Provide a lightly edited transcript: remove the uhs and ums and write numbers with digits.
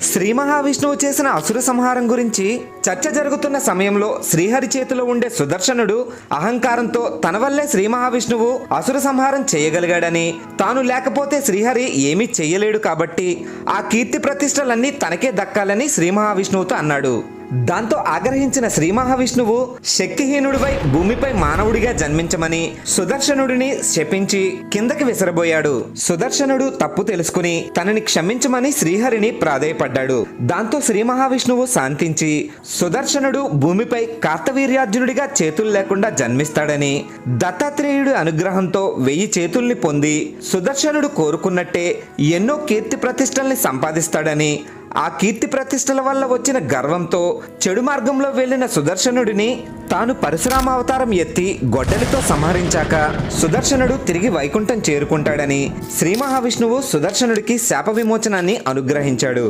శ్రీ మహావిష్ణువు చేసిన అసుర సంహారం గురించి చర్చ జరుగుతున్న సమయంలో శ్రీహరి చేతిలో ఉండే సుదర్శనుడు అహంకారంతో తన వల్లే శ్రీ మహావిష్ణువు అసుర సంహారం చేయగలిగాడని, తాను లేకపోతే శ్రీహరి ఏమీ చెయ్యలేడు కాబట్టి ఆ కీర్తి ప్రతిష్టలన్నీ తనకే దక్కాలని శ్రీ మహావిష్ణువుతో అన్నాడు. దాంతో ఆగ్రహించిన శ్రీ మహావిష్ణువు శక్తిహీనుడిపై భూమిపై మానవుడిగా జన్మించమని సుదర్శనుడిని శపించి కిందకి విసరబోయాడు. సుదర్శనుడు తప్పు తెలుసుకుని తనని క్షమించమని శ్రీహరిని ప్రాధేయపడ్డాడు. దాంతో శ్రీ మహావిష్ణువు శాంతించి సుదర్శనుడు భూమిపై కార్తవీర్యార్జునుడిగా చేతులు లేకుండా జన్మిస్తాడని, దత్తాత్రేయుడి అనుగ్రహంతో 1000 చేతుల్ని పొంది సుదర్శనుడు కోరుకున్నట్టే ఎన్నో కీర్తి ప్రతిష్టల్ని సంపాదిస్తాడని, ఆ కీర్తి ప్రతిష్టల వల్ల వచ్చిన గర్వంతో చెడు మార్గంలో వెళ్లిన సుదర్శనుడిని తాను పరశురామ అవతారం ఎత్తి గొడ్డలితో సంహరించాక సుదర్శనుడు తిరిగి వైకుంఠం చేరుకుంటాడని శ్రీ మహావిష్ణువు సుదర్శనుడికి శాప విమోచనాన్ని అనుగ్రహించాడు.